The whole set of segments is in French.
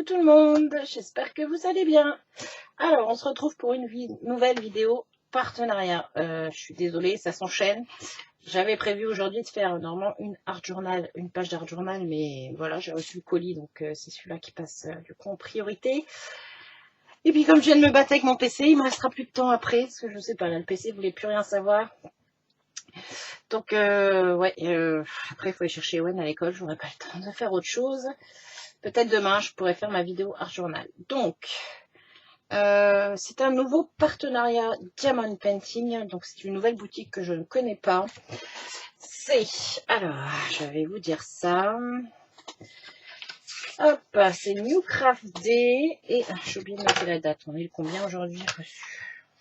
Coucou tout le monde, j'espère que vous allez bien. Alors, on se retrouve pour une nouvelle vidéo partenariat. Je suis désolée, ça s'enchaîne. J'avais prévu aujourd'hui de faire normalement une page d'art journal, mais voilà, j'ai reçu le colis, donc c'est celui-là qui passe du coup en priorité. Et puis comme je viens de me battre avec mon PC, il me restera plus de temps après, parce que je sais pas, là, le PC voulait plus rien savoir. Donc ouais, après il faut aller chercher Owen à l'école, j'aurai pas le temps de faire autre chose. Peut-être demain, je pourrais faire ma vidéo art journal. Donc, c'est un nouveau partenariat Diamond Painting. Donc, c'est une nouvelle boutique que je ne connais pas. Alors, je vais vous dire ça. Hop, c'est New Craft Day. Et j'ai oublié de noter la date. On est le combien aujourd'hui?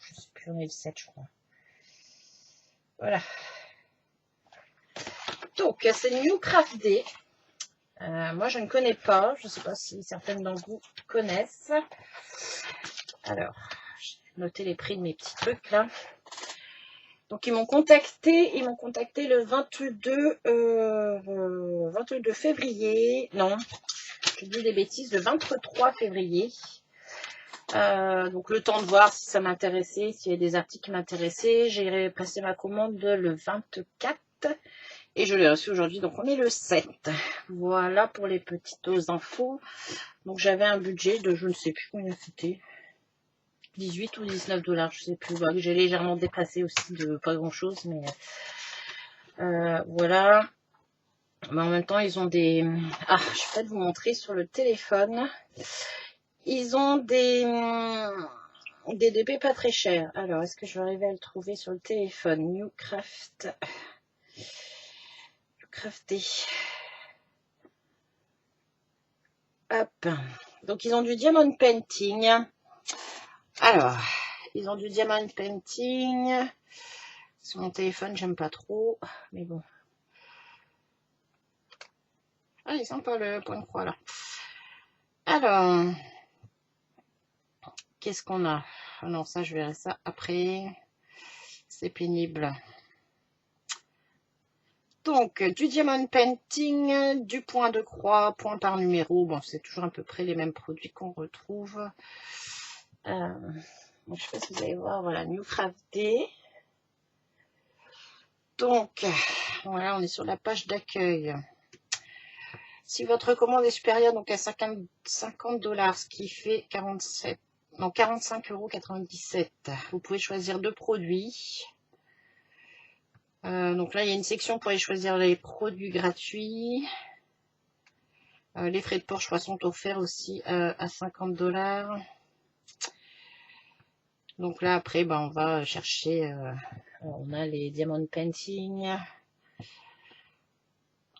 Je sais plus, on est le 7, je crois. Voilà. Donc, c'est New Craft Day. Moi, je ne connais pas. Je ne sais pas si certaines d'entre vous connaissent. Alors, j'ai noté les prix de mes petits trucs là. Donc, ils m'ont contacté le 22 février. Non, je dis des bêtises, le 23 février. Donc, le temps de voir si ça m'intéressait, s'il y a des articles qui m'intéressaient. J'ai passé ma commande le 24. Et je l'ai reçu aujourd'hui, donc on est le 7. Voilà pour les petites infos. Donc j'avais un budget de, je ne sais plus combien c'était, 18 ou 19 $, je sais plus. Voilà, j'ai légèrement dépassé aussi de pas grand chose, mais voilà. Mais en même temps, ils ont des... Ah, je vais peut-être vous montrer sur le téléphone. Ils ont des DP pas très chers. Alors, est-ce que je vais arriver à le trouver sur le téléphone? New Crafté. Hop. Donc, ils ont du Diamond Painting. Alors, ils ont du Diamond Painting. Sur mon téléphone, j'aime pas trop. Mais bon. Ah, ils sont pas le point de croix, là. Alors, qu'est-ce qu'on a? Ah non, ça, je verrai ça après. C'est pénible. Donc, du Diamond Painting, du point de croix, point par numéro. Bon, c'est toujours à peu près les mêmes produits qu'on retrouve. Bon, je sais pas si vous allez voir, voilà, New Craft Day. Donc, voilà, on est sur la page d'accueil. Si votre commande est supérieure donc à 50 $, ce qui fait 45,97 €, vous pouvez choisir deux produits. Donc là, il y a une section pour aller choisir les produits gratuits. Les frais de port, je crois, sont offerts aussi à 50 $. Donc là, après, ben, on va chercher... on a les Diamond Painting.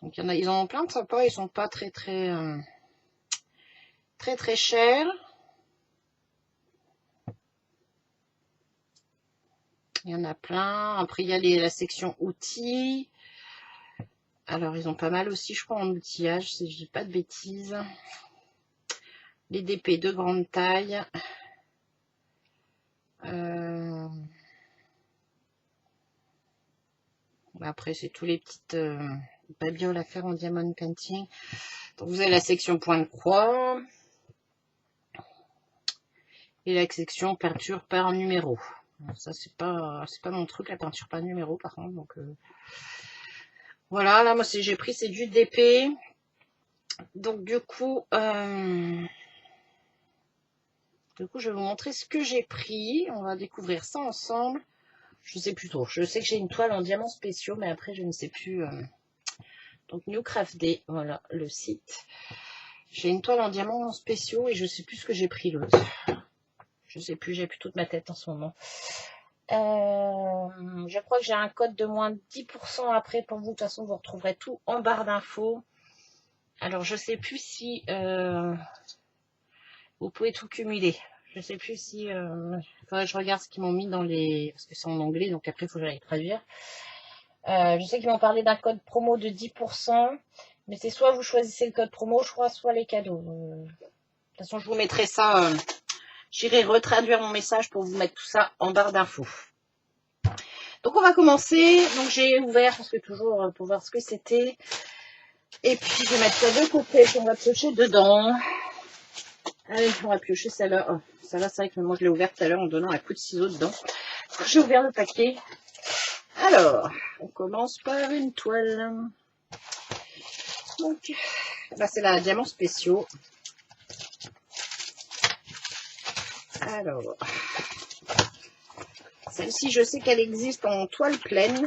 Donc, ils en ont plein de sympas. Ils sont pas très chers. Il y en a plein. Après, il y a la section outils. Alors, ils ont pas mal aussi, je crois, en outillage, si je dis pas de bêtises. Les DP de grande taille. Après, c'est tous les petites babioles à faire en Diamond Painting. Donc, vous avez la section point de croix. Et la section peinture par numéro. Alors, ça, c'est pas mon truc, la peinture par numéro, par contre. Donc, voilà, là, moi, j'ai pris, c'est du DP. Donc, du coup, je vais vous montrer ce que j'ai pris. On va découvrir ça ensemble. Je sais plus trop. Je sais que j'ai une toile en diamants spéciaux, mais après, je ne sais plus. Donc, New Craft Day, voilà, le site. J'ai une toile en diamants spéciaux et je sais plus ce que j'ai pris l'autre. Je sais plus, j'ai plus toute ma tête en ce moment. Je crois que j'ai un code de moins de 10% après pour vous. De toute façon, vous retrouverez tout en barre d'infos. Alors, je sais plus si vous pouvez tout cumuler. Je sais plus si... il faudrait que je regarde ce qu'ils m'ont mis dans les... Parce que c'est en anglais, donc après, il faut que j'aille traduire. Je sais qu'ils m'ont parlé d'un code promo de 10%. Mais c'est soit vous choisissez le code promo, je crois, soit les cadeaux. De toute façon, je vous mettrai ça... J'irai retraduire mon message pour vous mettre tout ça en barre d'infos. Donc, on va commencer. Donc, j'ai ouvert, parce que toujours pour voir ce que c'était. Et puis, je vais mettre ça de côté, qu'on va piocher dedans. Allez, on va piocher celle-là. Oh, celle-là, c'est vrai que moi je l'ai ouverte tout à l'heure en donnant un coup de ciseau dedans. J'ai ouvert le paquet. Alors, on commence par une toile. Donc, là c'est la diamant spéciaux. Alors, celle-ci, je sais qu'elle existe en toile pleine.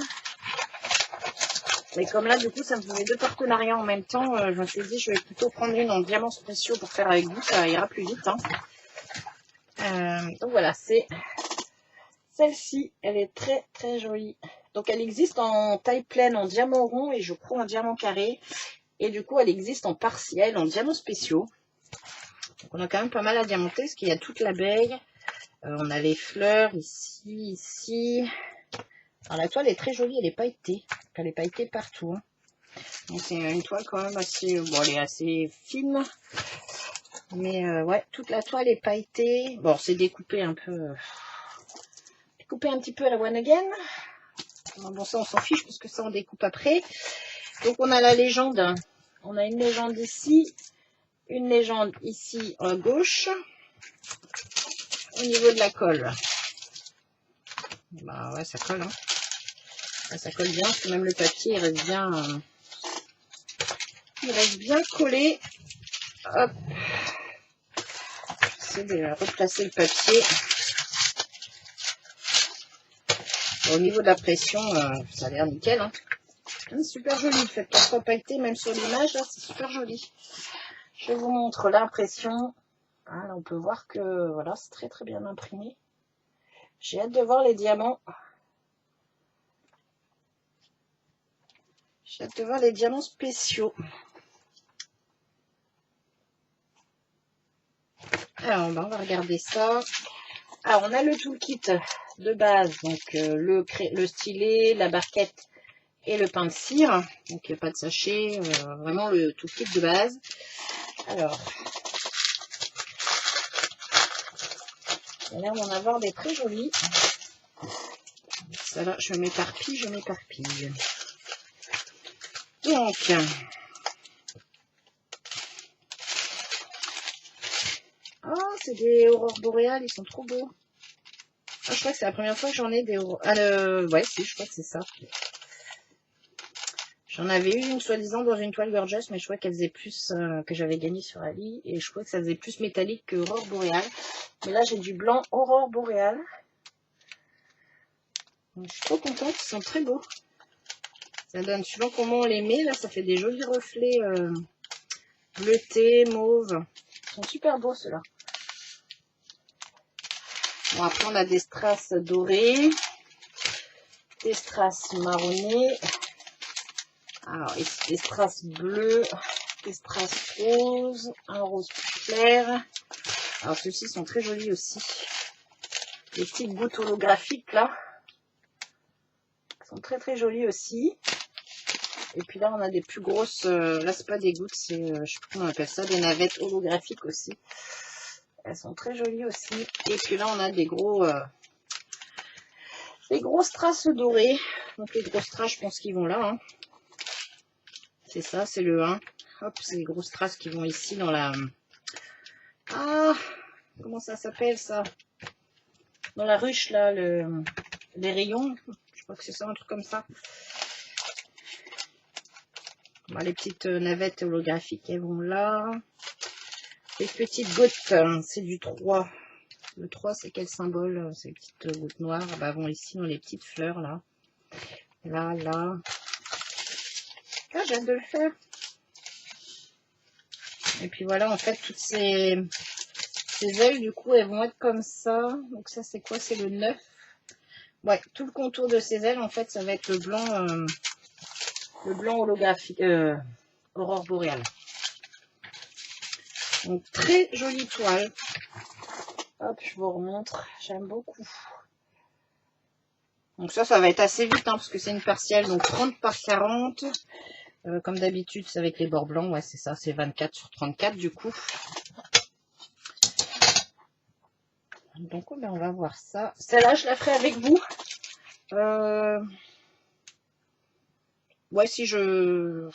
Mais comme là, du coup, ça me faisait deux partenariats en même temps, je me suis dit, je vais plutôt prendre une en diamants spéciaux pour faire avec vous, ça ira plus vite. Hein. Donc voilà, c'est celle-ci, elle est très très jolie. Donc elle existe en taille pleine, en diamant rond et je crois en diamant carré. Et du coup, elle existe en partiel, en diamants spéciaux. Donc on a quand même pas mal à diamanter, parce qu'il y a toute l'abeille. On a les fleurs ici, ici. Alors la toile est très jolie, elle est pailletée. Elle est pailletée partout. Hein. Donc c'est une toile quand même assez, bon, elle est assez fine. Mais ouais, toute la toile est pailletée. Bon, c'est découpé un peu, découpé un petit peu à la one again. Bon, ça on s'en fiche parce que ça on découpe après. Donc on a la légende. On a une légende ici, une légende ici à gauche. Au niveau de la colle. Bah ouais, ça colle. Hein. Ça colle bien, parce que même le papier il reste bien collé. Hop. J'essaie de replacer le papier. Au niveau de la pression, ça a l'air nickel. Hein. Super joli, le fait qu'elle soit pailletée, même sur l'image, là, c'est super joli. Je vous montre l'impression. Ah, là, on peut voir que voilà, c'est très très bien imprimé. J'ai hâte de voir les diamants. J'ai hâte de voir les diamants spéciaux. Alors, on va regarder ça. Alors, on a le toolkit de base, donc le stylet, la barquette et le pain de cire. Donc, il n'y a pas de sachet, vraiment le toolkit de base. Alors, il y a l'air d'en avoir des très jolis. Ça là, je m'éparpille, je m'éparpille. Donc, oh, c'est des aurores boréales, ils sont trop beaux. Ah, je crois que c'est la première fois que j'en ai des aurores. Ah, ouais, si, je crois que c'est ça. J'en avais eu une soi-disant dans une toile gorgeous, mais je crois qu'elle faisait plus que j'avais gagné sur Ali. Et je crois que ça faisait plus métallique que aurore boréale. Mais là, j'ai du blanc aurore boréale. Donc, je suis trop contente, ils sont très beaux. Ça donne, suivant comment on les met, là, ça fait des jolis reflets bleutés, mauves. Ils sont super beaux, ceux-là. Bon, après, on a des strass dorés, des strass marronnés. Alors, ici, des strass bleus, des strass roses, un rose plus clair. Alors, ceux-ci sont très jolis aussi. Les petites gouttes holographiques, là, sont très très jolies aussi. Et puis là, on a des plus grosses, là, c'est pas des gouttes, c'est, je sais plus comment on appelle ça, des navettes holographiques aussi. Elles sont très jolies aussi. Et puis là, on a des gros strass dorés. Donc, les gros strass, je pense qu'ils vont là. Hein. C'est ça, c'est le 1. Hop, c'est les gros strass qui vont ici dans la... Ah, comment ça s'appelle ça? Dans la ruche, là, les rayons. Je crois que c'est ça, un truc comme ça. Bon, les petites navettes holographiques, elles vont là. Les petites gouttes, c'est du 3. Le 3, c'est quel symbole? C'est les petites gouttes noires. Bah, vont ici dans les petites fleurs, là. Là, là. Ah, j'ai hâte de le faire. Et puis voilà, en fait, toutes ces ailes, du coup, elles vont être comme ça. Donc ça, c'est quoi? C'est le 9. Ouais, tout le contour de ces ailes, en fait, ça va être le blanc holographique, aurore boréale. Donc, très jolie toile. Hop, je vous remontre. J'aime beaucoup. Donc ça va être assez vite, hein, parce que c'est une partielle, donc 30 par 40. Comme d'habitude, c'est avec les bords blancs. Ouais, c'est ça, c'est 24 sur 34 du coup. Donc, ben, on va voir ça. Celle-là, je la ferai avec vous. Ouais, si je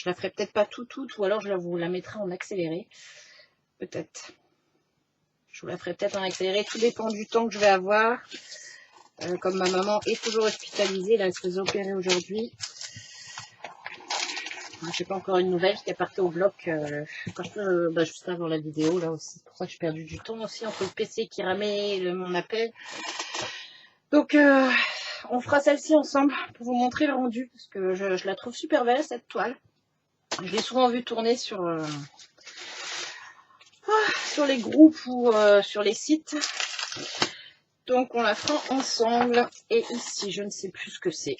la ferai peut-être pas toute, ou alors je vous la mettrai en accéléré. Peut-être. Je vous la ferai peut-être en accéléré. Tout dépend du temps que je vais avoir. Comme ma maman est toujours hospitalisée, là, elle se faisait opérer aujourd'hui. Je n'ai pas encore une nouvelle qui est partie au bloc quand je peux, juste avant la vidéo. Là aussi, c'est pour ça que j'ai perdu du temps aussi entre le PC qui ramait mon appel. Donc, on fera celle-ci ensemble pour vous montrer le rendu. Parce que je la trouve super belle, cette toile. Je l'ai souvent vue tourner sur les groupes ou sur les sites. Donc on la fera ensemble. Et ici, je ne sais plus ce que c'est.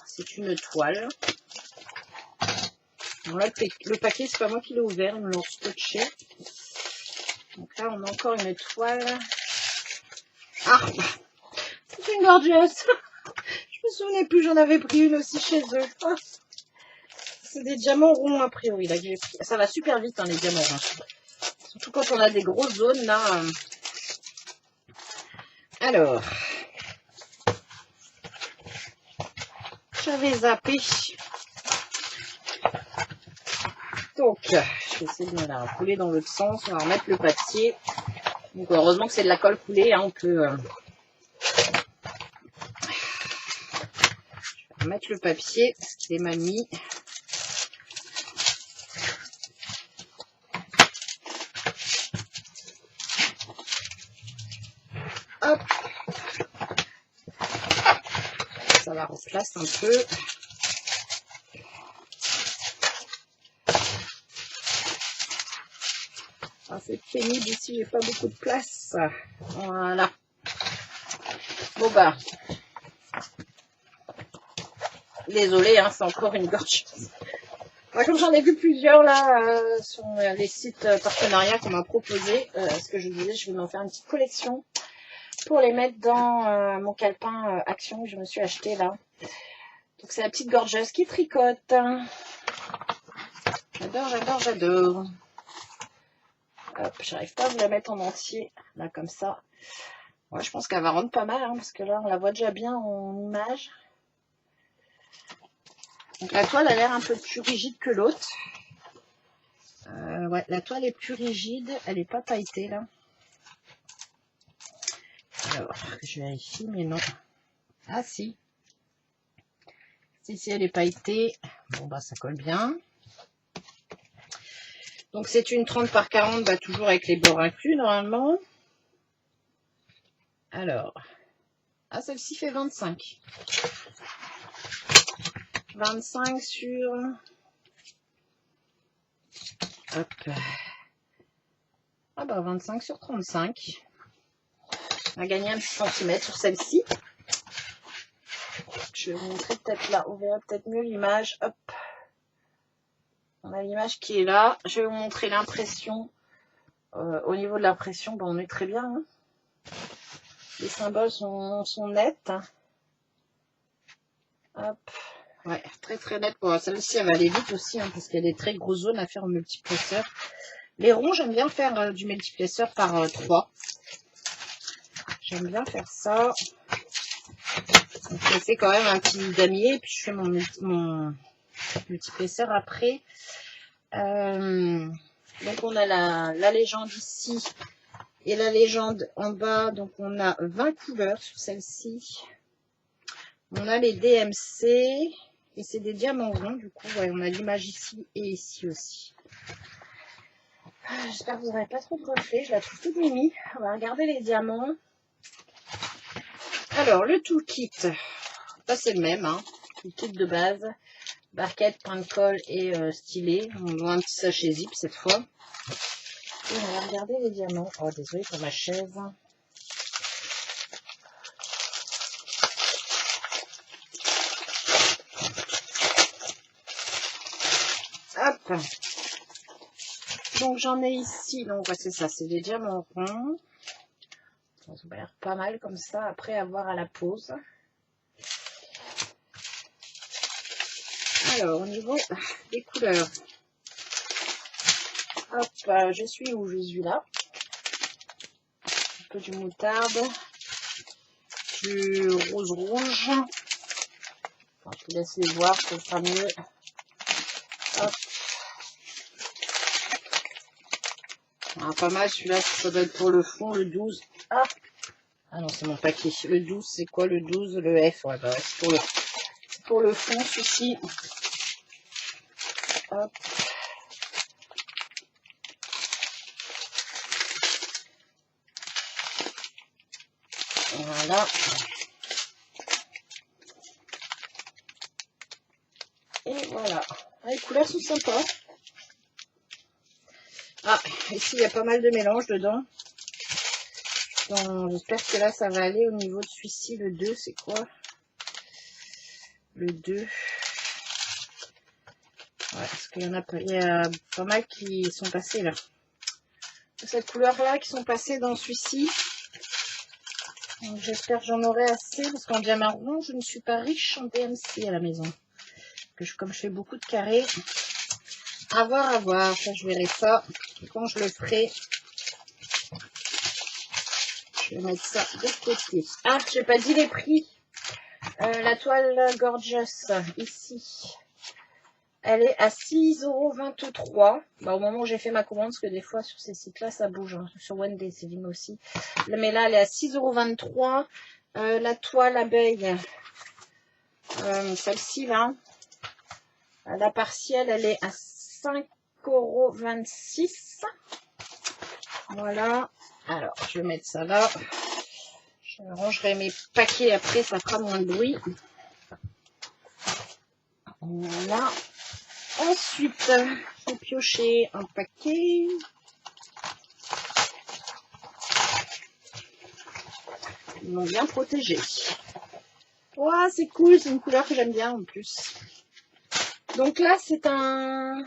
C'est une toile. Bon, là, le paquet, c'est pas moi qui l'ai ouvert, ils me l'ont scotché. Donc là, on a encore une toile. Ah, c'est une gorgeous. Je me souvenais plus, j'en avais pris une aussi chez eux. Oh, c'est des diamants ronds a priori là que j'ai pris. Ça va super vite hein, les diamants ronds. Surtout quand on a des grosses zones là. Alors, j'avais zappé. Donc, je vais essayer de me la couler dans l'autre sens. On va remettre le papier. Donc, heureusement que c'est de la colle coulée. Hein, on peut remettre le papier parce qu'il est mal mis. Hop. Ça la replace un peu. Ah, c'est pénible ici, j'ai pas beaucoup de place. Voilà. Bon bah. Désolée, hein, c'est encore une gorge. Comme j'en ai vu plusieurs là sur les sites partenariats qu'on m'a proposé, ce que je vous disais, je vais m'en faire une petite collection pour les mettre dans mon calepin Action que je me suis acheté là. Donc c'est la petite gorgeuse qui tricote. J'adore, j'adore, j'adore. Hop, j'arrive pas à vous la mettre en entier, là comme ça. Ouais, je pense qu'elle va rendre pas mal, hein, parce que là on la voit déjà bien en image. Donc la toile a l'air un peu plus rigide que l'autre. Ouais, la toile est plus rigide, elle n'est pas pailletée là. Alors, je vérifie, mais non. Ah si. Si, elle est pailletée. Bon, bah ça colle bien. Donc c'est une 30 par 40, bah, toujours avec les bords inclus normalement. Alors, ah celle-ci fait 25. 25 sur... Hop. Ah bah 25 sur 35. On a gagné un petit centimètre sur celle-ci. Je vais vous montrer peut-être là, on verra peut-être mieux l'image. Hop. On a l'image qui est là. Je vais vous montrer l'impression. Au niveau de l'impression, on est très bien. Hein. Les symboles sont nets. Hop. Ouais, très très net. Bon, celle-ci, elle va aller vite aussi, hein, parce qu'il y a des très grosses zones à faire au multiplesseur. Les ronds, j'aime bien faire du multiplesseur par 3. J'aime bien faire ça. Donc, je fais quand même un petit damier, puis je fais mon multiplesseur après. Donc, on a la légende ici et la légende en bas. Donc, on a 20 couleurs sur celle-ci. On a les DMC et c'est des diamants ronds. Du coup, ouais, on a l'image ici et ici aussi. J'espère que vous n'aurez pas trop de reflets. Je la trouve toute mimi. On va regarder les diamants. Alors, le toolkit, ça c'est le même. Hein. Toolkit de base. Barquette, pain de colle et stylet. On a un petit sachet zip cette fois. Et on va regarder les diamants. Oh, désolé pour ma chaise. Hop. Donc j'en ai ici, donc ouais, c'est ça, c'est des diamants ronds. Ça va l'air pas mal comme ça, après avoir à la pose. Alors au niveau des couleurs, hop, je suis où? Je suis là. Un peu du moutarde, du rose rouge. Enfin, je vous laisse les voir, ça sera mieux. Hop. Ah, pas mal celui-là, ça doit être pour le fond, le 12. Ah, ah non, c'est mon paquet. Le 12, c'est quoi le 12? Le F, ouais, bah, c'est pour le fond, celui-ci. Hop. Voilà. Et voilà. Ah, les couleurs sont sympas. Ah, ici, il y a pas mal de mélange dedans. J'espère que là, ça va aller au niveau de celui-ci. Le 2, c'est quoi? Le 2. Ouais, parce qu'il y en a pas mal qui sont passés là. Cette couleur-là qui sont passés dans celui-ci. J'espère que j'en aurai assez parce qu'en diamant rond, je ne suis pas riche en DMC à la maison. Comme je fais beaucoup de carrés. À voir. Ça, je verrai ça quand je le ferai. Je vais mettre ça de côté. Ah, je n'ai pas dit les prix. La toile Gorgeous, ici, elle est à 6,23 €. Bah, au moment où j'ai fait ma commande, parce que des fois sur ces sites-là, ça bouge. Hein. Sur Wendy, c'est Vim aussi. Mais là, elle est à 6,23 €. La toile abeille, celle-ci, là, la partielle, elle est à 5,26 €. Voilà. Alors, je vais mettre ça là. Je rangerai mes paquets après, ça fera moins de bruit. Voilà. Ensuite, j'ai pioché un paquet. Ils m'ont bien protégé. Wow, c'est cool, c'est une couleur que j'aime bien en plus. Donc là, c'est un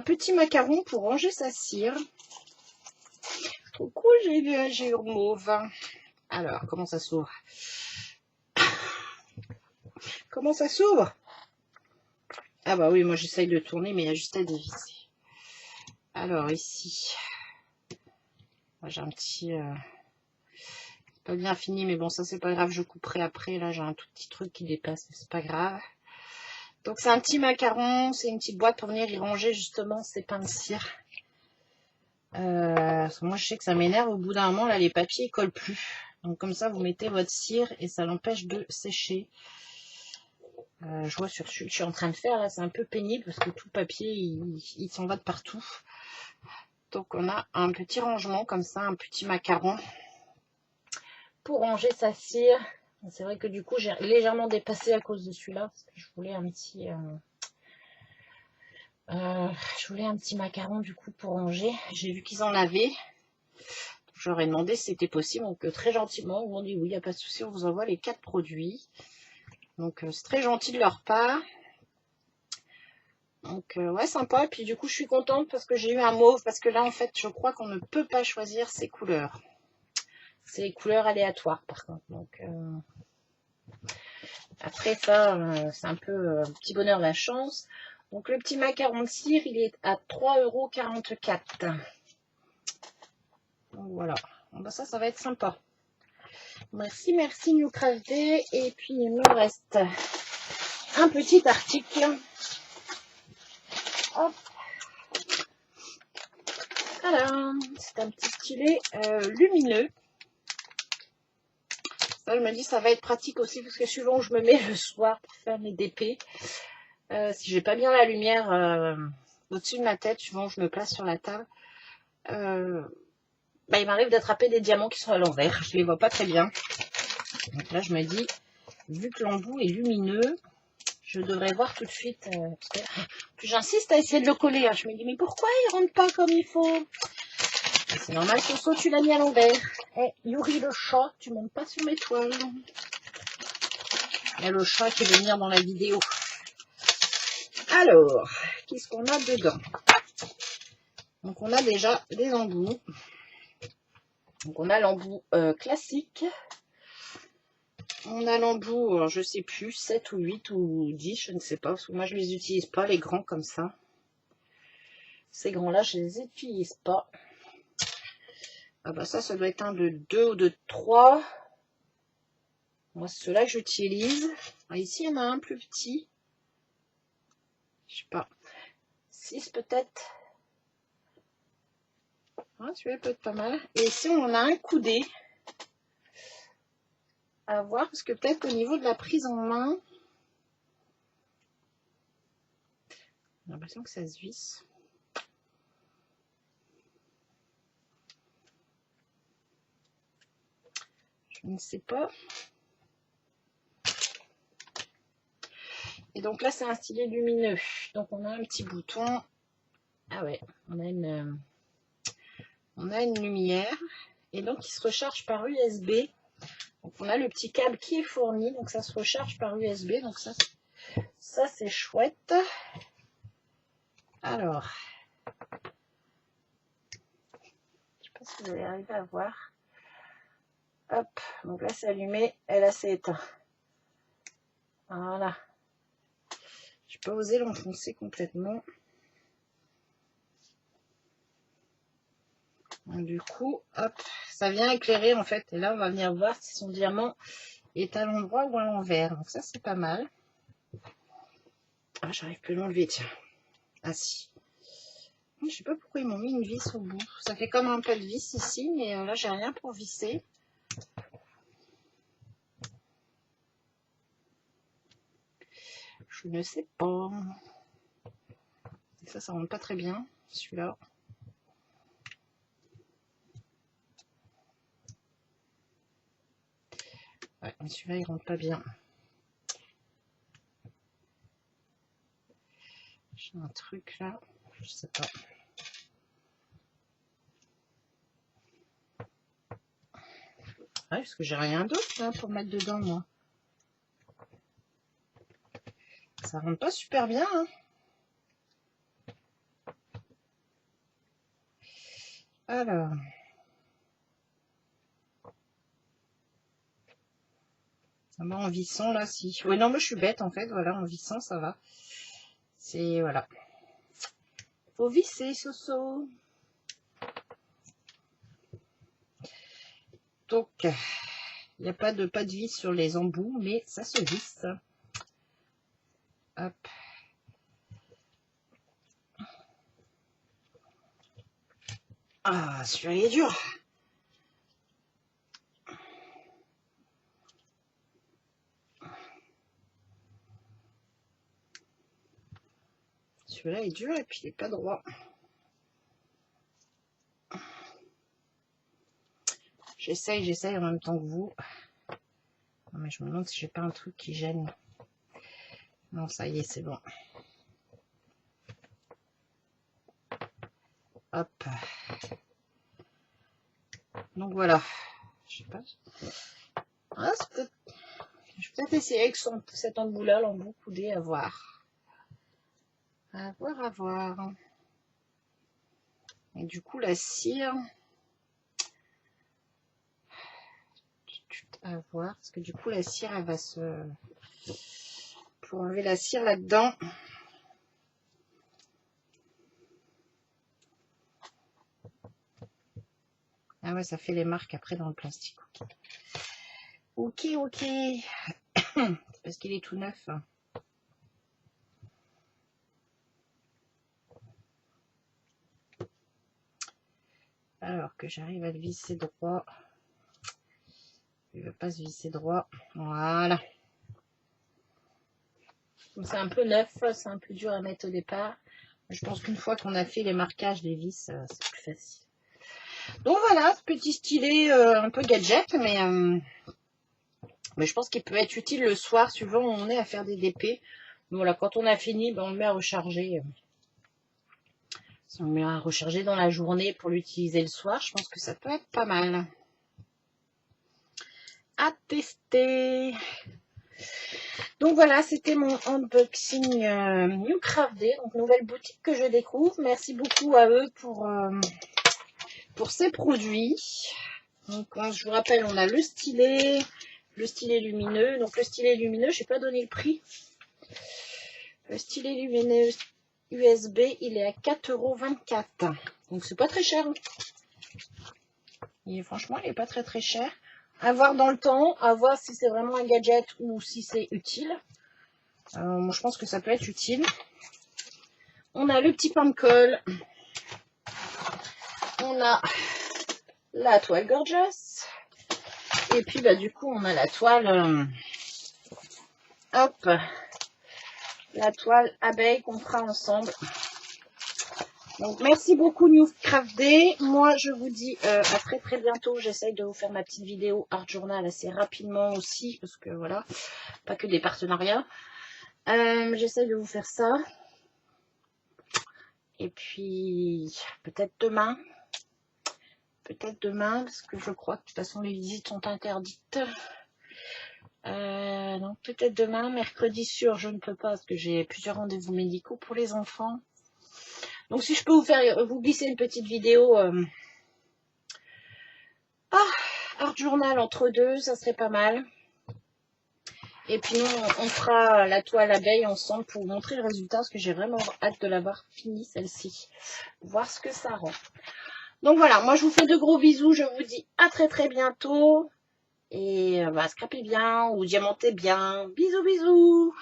petit macaron pour ranger sa cire. Trop cool, j'ai eu mauve. Alors, comment ça s'ouvre? Comment ça s'ouvre? Ah bah oui, moi j'essaye de tourner, mais il y a juste à dévisser. Alors ici, j'ai un petit... pas bien fini, mais bon, ça c'est pas grave, je couperai après. Là, j'ai un tout petit truc qui dépasse, mais c'est pas grave. Donc c'est un petit macaron, c'est une petite boîte pour venir y ranger justement ces pains de cire. Parce que moi je sais que ça m'énerve, au bout d'un moment, là les papiers ils collent plus. Donc comme ça, vous mettez votre cire et ça l'empêche de sécher. Je vois sur celui que je suis en train de faire, là c'est un peu pénible parce que tout le papier il s'en va de partout. Donc on a un petit rangement comme ça, un petit macaron pour ranger sa cire. C'est vrai que du coup j'ai légèrement dépassé à cause de celui-là parce que je voulais un petit macaron du coup pour ranger. J'ai vu qu'ils en avaient. Je leur ai demandé si c'était possible, donc très gentiment ils m'ont dit oui, il n'y a pas de souci, on vous envoie les 4 produits. Donc c'est très gentil de leur part. Donc ouais, sympa. Et puis du coup je suis contente parce que j'ai eu un mauve, parce que là en fait je crois qu'on ne peut pas choisir ces couleurs. C'est les couleurs aléatoires par contre. Donc après ça c'est un peu petit bonheur la chance. Donc le petit macaron de cire il est à 3,44 €. Donc voilà. Bon, bah, ça va être sympa. Merci New Craft Day. Et puis il me reste un petit article. Hop. Voilà, c'est un petit stylet lumineux. Ça, je me dis ça va être pratique aussi parce que suivant où je me mets le soir pour faire mes DP, si j'ai pas bien la lumière au-dessus de ma tête, suivant où je me place sur la table, bah, il m'arrive d'attraper des diamants qui sont à l'envers. Je les vois pas très bien. Donc là, je me dis, vu que l'embout est lumineux, je devrais voir tout de suite. Puis j'insiste à essayer de le coller. Hein. Je me dis, mais pourquoi il rentre pas comme il faut? C'est normal que ça, tu l'as mis à l'envers. Eh, Yuri le chat, tu montes pas sur mes toiles. Il y a le chat qui veut venir dans la vidéo. Alors, qu'est-ce qu'on a dedans? Donc on a déjà des embouts. Donc on a l'embout classique. On a l'embout, je sais plus, 7 ou 8 ou 10, je ne sais pas. Parce que moi je les utilise pas, les grands comme ça. Ces grands-là, je les utilise pas. Ah bah ça doit être un de 2 ou de 3. Moi, c'est ceux-là que j'utilise. Ici, il y en a un plus petit. Je sais pas. 6 peut-être. Ah, celui-là peut être pas mal. Et ici, on a un coudé à voir, parce que peut-être au niveau de la prise en main, j'ai l'impression que ça se visse. Je ne sais pas. Et donc là, c'est un stylet lumineux. Donc on a un petit bouton. Ah ouais, on a une lumière. Et donc il se recharge par USB. Donc on a le petit câble qui est fourni. Donc ça se recharge par USB. Donc ça c'est chouette. Alors, je sais pas si vous allez arriver à voir. Hop, donc là c'est allumé. Et là c'est éteint. Voilà. Je peux oser l'enfoncer complètement. Donc, du coup, hop, ça vient éclairer en fait. Et là, on va venir voir si son diamant est à l'endroit ou à l'envers. Donc ça, c'est pas mal. Ah, j'arrive plus à l'enlever, tiens. Ah si. Je sais pas pourquoi ils m'ont mis une vis au bout. Ça fait comme un peu de vis ici, mais là, j'ai rien pour visser. Je ne sais pas. Ça rentre pas très bien, celui-là. Ouais, mais celui-là, il rentre pas bien. J'ai un truc là, je sais pas. Ouais, parce que j'ai rien d'autre là pour mettre dedans, moi. Ça rentre pas super bien, hein. Alors. Ah bah, en vissant, là, si. Oui, non, mais je suis bête, en fait. Voilà, en vissant, ça va. C'est, voilà. Faut visser, Soso. Donc, il n'y a pas de vis sur les embouts, mais ça se visse. Hop. Ah, celui-là, il est dur. Celui-là est dur et puis il n'est pas droit. J'essaye en même temps que vous. Non, mais je me demande si j'ai pas un truc qui gêne. Non, ça y est, c'est bon. Hop. Donc voilà. Je sais pas. Ah, je vais peut-être essayer avec cet embout-là, l'embout coudé, à voir. À voir, à voir. Et du coup, la cire... à voir, parce que du coup, la cire, elle va se... Pour enlever la cire là-dedans... Ah ouais, ça fait les marques après dans le plastique. Ok. Parce qu'il est tout neuf. Alors que j'arrive à le visser droit. Il ne veut pas se visser droit. Voilà. C'est un peu neuf, c'est un peu dur à mettre au départ. Je pense qu'une fois qu'on a fait les marquages des vis, c'est plus facile. Donc voilà, ce petit stylet un peu gadget, mais je pense qu'il peut être utile le soir, suivant où on est à faire des DP. Donc voilà, quand on a fini, ben, on le met à recharger. On le met à recharger dans la journée pour l'utiliser le soir. Je pense que ça peut être pas mal. À tester. Donc voilà, c'était mon unboxing New Craft Day, donc nouvelle boutique que je découvre. Merci beaucoup à eux pour ces produits. Donc je vous rappelle, on a le stylet lumineux. Donc le stylet lumineux, je n'ai pas donné le prix. Le stylet lumineux USB, il est à 4,24 €. Donc c'est pas très cher. Franchement, il n'est pas très cher. À voir dans le temps, à voir si c'est vraiment un gadget ou si c'est utile. Moi, je pense que ça peut être utile. On a le petit pain de colle. On on a la toile Gorgeous. Et puis, bah, du coup, on a la toile... hop, la toile abeille qu'on fera ensemble. Donc, merci beaucoup Newcraft Day. Moi, je vous dis à très très bientôt. J'essaye de vous faire ma petite vidéo Art Journal assez rapidement aussi. Parce que voilà, pas que des partenariats. J'essaye de vous faire ça. Et puis, peut-être demain. Peut-être demain, parce que je crois que de toute façon les visites sont interdites. Donc peut-être demain, mercredi sûr, je ne peux pas parce que j'ai plusieurs rendez-vous médicaux pour les enfants. Donc si je peux vous glisser une petite vidéo Art Journal entre deux, ça serait pas mal. Et puis nous, on fera la toile abeille ensemble pour vous montrer le résultat parce que j'ai vraiment hâte de l'avoir fini celle-ci. Voir ce que ça rend. Donc voilà, moi je vous fais de gros bisous, je vous dis à très très bientôt. Et scrapez bien ou diamantez bien. Bisous bisous.